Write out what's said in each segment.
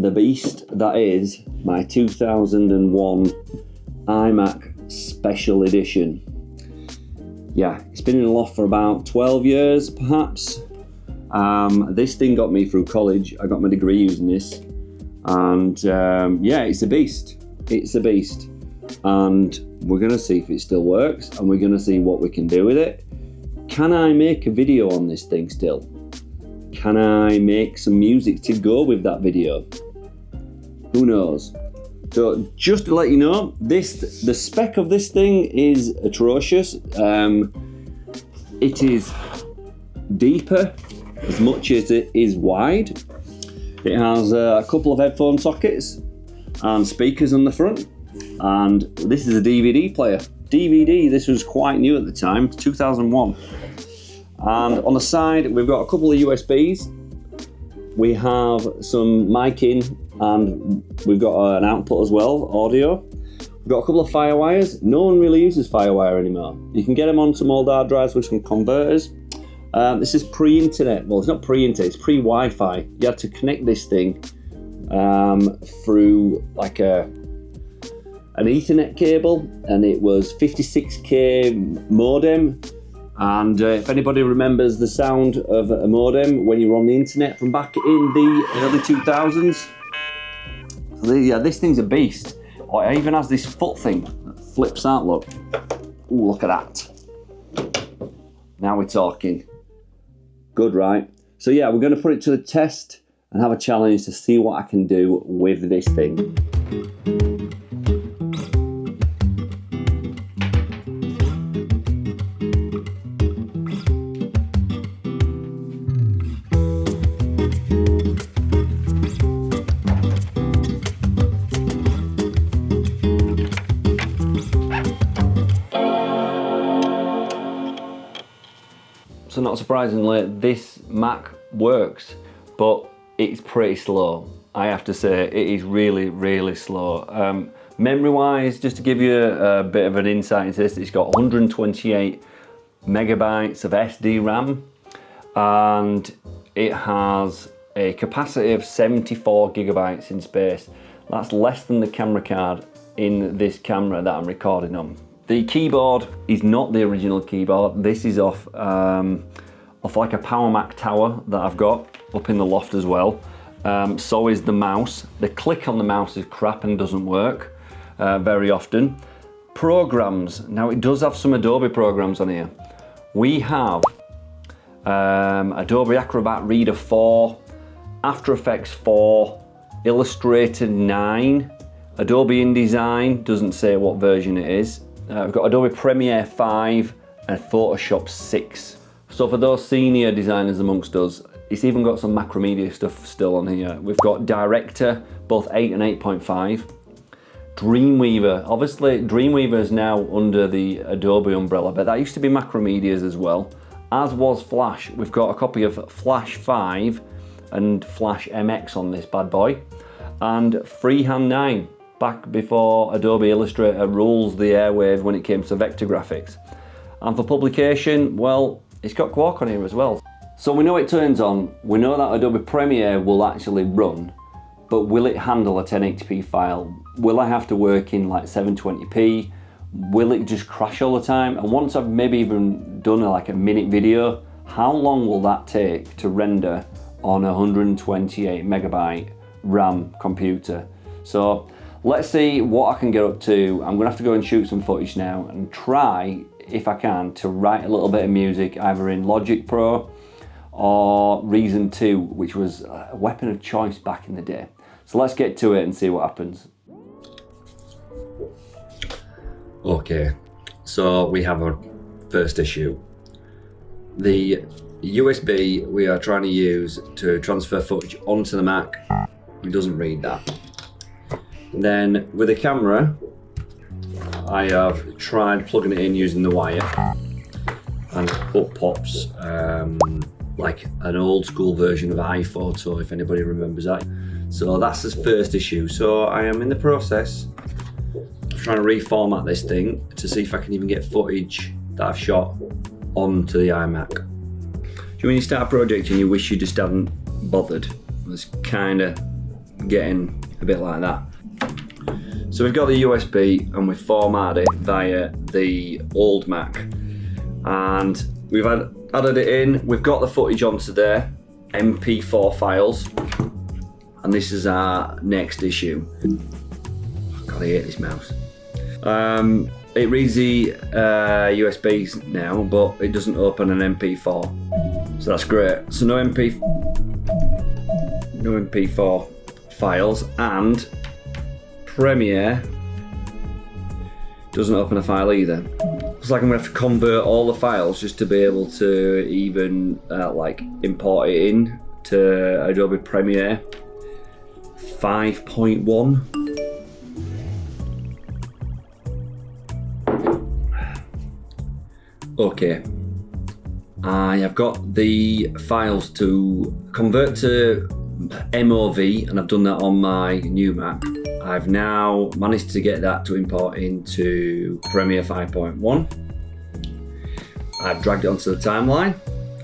the beast that is my 2001 iMac Special Edition. Yeah, it's been in the loft for about 12 years perhaps. This thing got me through college. I got my degree using this, and yeah, it's a beast. It's a beast, and we're gonna see if it still works, and we're gonna see what we can do with it. Can I make a video on this thing still? Can I make some music to go with that video? Who knows? So just to let you know, the spec of this thing is atrocious. It is deeper as much as it is wide. It has a couple of headphone sockets and speakers on the front. And this is a DVD player. DVD, this was quite new at the time, 2001. And on the side, we've got a couple of USBs. We have some mic in, and we've got an output as well, audio. We've got a couple of firewires. No one really uses firewire anymore. You can get them on some old hard drives with some converters. This is pre-internet. Well, it's not pre-internet, it's pre-Wi-Fi. You had to connect this thing through like an Ethernet cable, and it was 56k modem. And if anybody remembers the sound of a modem when you were on the internet from back in the early 2000s, yeah, this thing's a beast. Oh, it even has this foot thing that flips out, look. Ooh, look at that. Now we're talking. Good, right? So yeah, we're gonna put it to the test and have a challenge to see what I can do with this thing. So not surprisingly, this Mac works, but it's pretty slow. I have to say, it is really, really slow. Memory-wise, just to give you a bit of an insight into this, it's got 128 megabytes of SD RAM, and it has a capacity of 74 gigabytes in space. That's less than the camera card in this camera that I'm recording on. The keyboard is not the original keyboard. This is off like a Power Mac tower that I've got up in the loft as well. So is the mouse. The click on the mouse is crap and doesn't work very often. Programs. Now it does have some Adobe programs on here. We have Adobe Acrobat Reader 4, After Effects 4, Illustrator 9, Adobe InDesign, doesn't say what version it is. We've got Adobe Premiere 5 and Photoshop 6. So for those senior designers amongst us, it's even got some Macromedia stuff still on here. We've got Director, both 8 and 8.5. Dreamweaver, obviously Dreamweaver is now under the Adobe umbrella, but that used to be Macromedia's as well, as was Flash. We've got a copy of Flash 5 and Flash MX on this bad boy, and Freehand 9. Back before Adobe Illustrator rules the airwaves when it came to vector graphics. And for publication, well, it's got Quark on here as well. So we know it turns on, we know that Adobe Premiere will actually run, but will it handle a 1080p file? Will I have to work in like 720p? Will it just crash all the time? And once I've maybe even done like a minute video, how long will that take to render on a 128 megabyte RAM computer? So let's see what I can get up to. I'm gonna have to go and shoot some footage now and try, if I can, to write a little bit of music either in Logic Pro or Reason 2, which was a weapon of choice back in the day. So let's get to it and see what happens. Okay, so we have our first issue. The USB we are trying to use to transfer footage onto the Mac, it doesn't read that. And then with the camera, I have tried plugging it in using the wire, and up pops like an old school version of iPhoto, if anybody remembers that. So that's the first issue. So I am in the process of trying to reformat this thing to see if I can even get footage that I've shot onto the iMac. Do you when you start a project and you wish you just hadn't bothered? That's kind of getting a bit like that. So we've got the USB and we've formatted it via the old Mac, and we've added it in. We've got the footage onto there, MP4 files, and this is our next issue. God, I hate this mouse. It reads the USBs now, but it doesn't open an MP4, so that's great. So no MP4 files, and Premiere doesn't open a file either. It's like I'm gonna have to convert all the files just to be able to even like import it in to Adobe Premiere 5.1. Okay, I have got the files to convert to MOV, and I've done that on my new Mac. I've now managed to get that to import into Premiere 5.1. I've dragged it onto the timeline,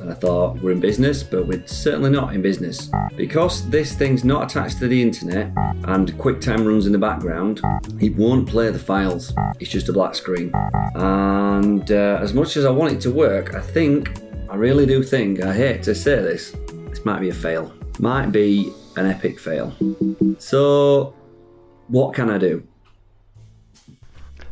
and I thought we're in business, but we're certainly not in business. Because this thing's not attached to the internet and QuickTime runs in the background, it won't play the files. It's just a black screen. And as much as I want it to work, I really do think, I hate to say this might be a fail. Might be an epic fail. So what can I do?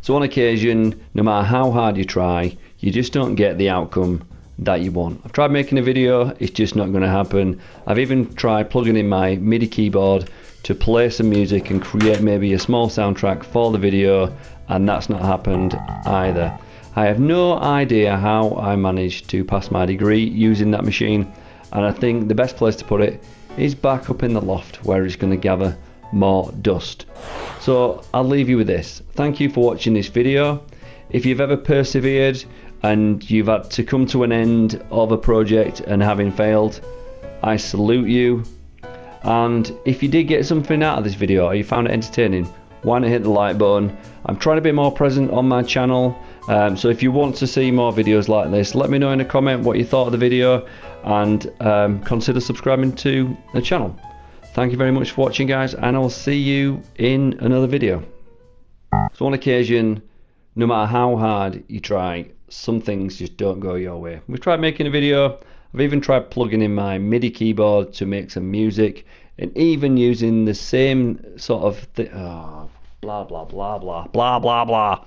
So on occasion, no matter how hard you try, you just don't get the outcome that you want. I've tried making a video, it's just not going to happen. I've even tried plugging in my MIDI keyboard to play some music and create maybe a small soundtrack for the video, and that's not happened either. I have no idea how I managed to pass my degree using that machine, and I think the best place to put it is back up in the loft where it's going to gather more dust. So I'll leave you with this. Thank you for watching this video. If you've ever persevered and you've had to come to an end of a project and having failed, I salute you. And if you did get something out of this video or you found it entertaining, why not hit the like button? I'm trying to be more present on my channel, so if you want to see more videos like this, let me know in a comment what you thought of the video, and consider subscribing to the channel. Thank you very much for watching, guys, and I'll see you in another video. So on occasion, no matter how hard you try, some things just don't go your way. We've tried making a video, I've even tried plugging in my MIDI keyboard to make some music, and even using the same sort of blah blah blah blah blah blah blah.